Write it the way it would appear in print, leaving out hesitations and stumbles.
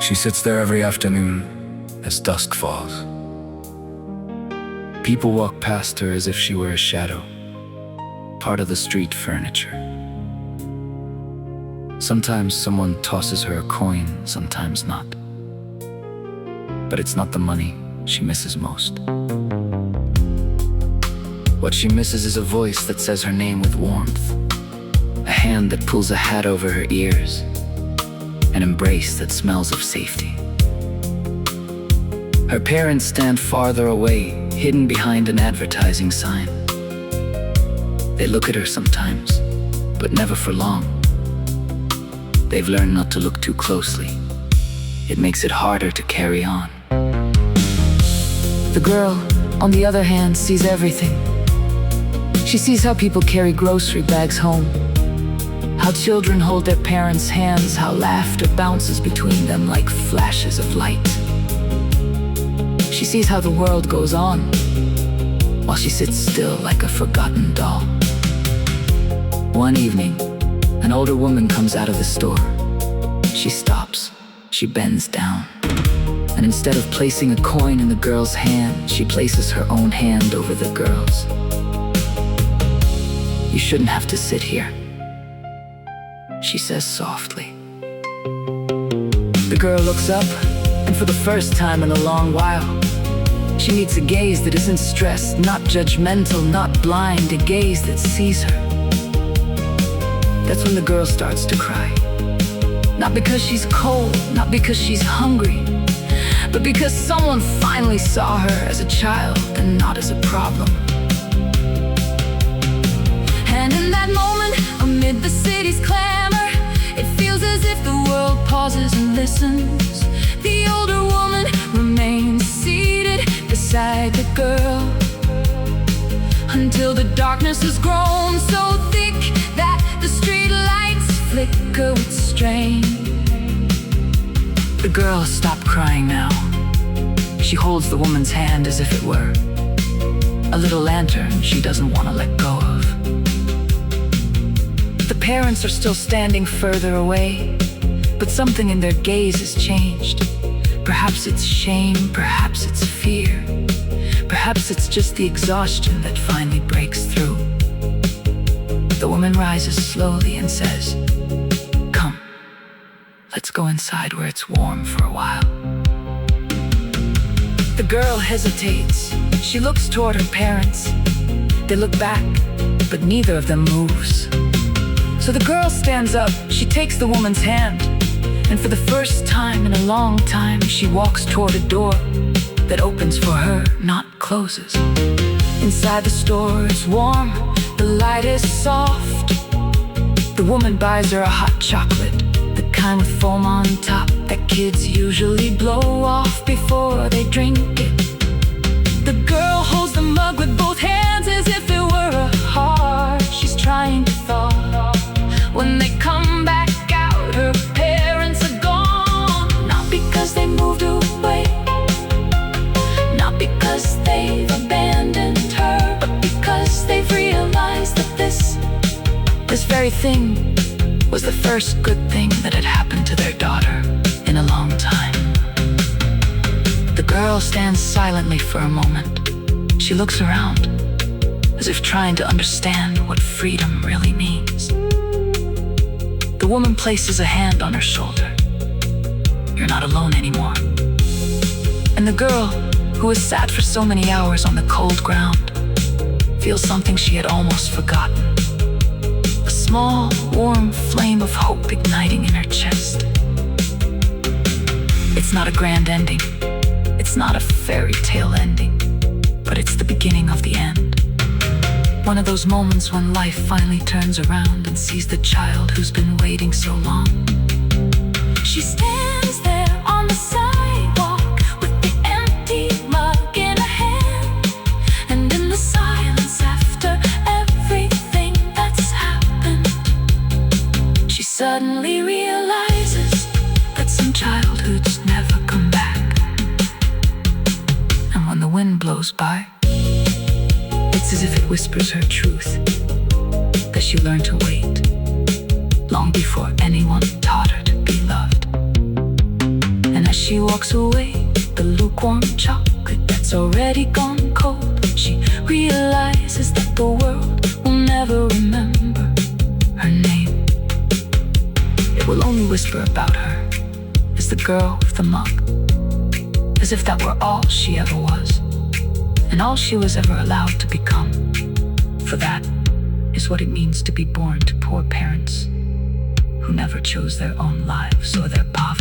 She sits there every afternoon as dusk falls. People walk past her as if she were a shadow, part of the street furniture. Sometimes someone tosses her a coin, sometimes not. But it's not the money she misses most. What she misses is a voice that says her name with warmth, a hand that pulls a hat over her ears, an embrace that smells of safety. Her parents stand farther away, hidden behind an advertising sign. They look at her sometimes, but never for long. They've learned not to look too closely. It makes it harder to carry on. The girl, on the other hand, sees everything. She sees how people carry grocery bags home, how children hold their parents' hands, how laughter bounces between them like flashes of light. She sees how the world goes on, while she sits still like a forgotten doll. One evening, an older woman comes out of the store. She stops, she bends down, and instead of placing a coin in the girl's hand, she places her own hand over the girl's. "You shouldn't have to sit here," she says softly. The girl looks up, and for the first time in a long while, she meets a gaze that isn't stressed, not judgmental, not blind, a gaze that sees her. That's when the girl starts to cry. Not because she's cold, not because she's hungry, but because someone finally saw her as a child and not as a problem. And in that moment, amid the city's clamor, it feels as if the world pauses and listens. The older woman remains seated beside the girl until the darkness has grown so thick that the street lights flicker with strain. The girl has stopped crying now. She holds the woman's hand as if it were a little lantern she doesn't want to let go of. The parents are still standing further away, but something in their gaze has changed. Perhaps it's shame, perhaps it's fear, perhaps it's just the exhaustion that finally breaks through. The woman rises slowly and says, "Come, let's go inside where it's warm for a while." The girl hesitates. She looks toward her parents. They look back, but neither of them moves. So the girl stands up, she takes the woman's hand, and for the first time in a long time, she walks toward a door that opens for her, not closes. Inside the store it's warm, the light is soft. The woman buys her a hot chocolate, the kind with foam on top that kids usually blow off before they drink it. The girl holds the mug with both hands as if it were a heart she's trying to thaw. When they come back out, her parents are gone. Not because they moved away, not because they've abandoned her, but because they've realized that this very thing was the first good thing that had happened to their daughter in a long time. The girl stands silently for a moment. She looks around, as if trying to understand what freedom really means. The woman places a hand on her shoulder. "You're not alone anymore." And the girl, who has sat for so many hours on the cold ground, feels something she had almost forgotten. A small, warm flame of hope igniting in her chest. It's not a grand ending. It's not a fairy tale ending, but it's the beginning of the end. One of those moments when life finally turns around and sees the child who's been waiting so long. She stands there on the sidewalk with the empty mug in her hand, and in the silence after everything that's happened, she suddenly realizes that some childhoods never come back. And when the wind blows by, it's as if it whispers her truth, that she learned to wait long before anyone taught her to be loved. And she walks away, the lukewarm chocolate that's already gone cold. She realizes that the world will never remember her name. It will only whisper about her as the girl with the mug, as if that were all she ever was, and all she was ever allowed to become. For that is what it means to be born to poor parents who never chose their own lives or their poverty.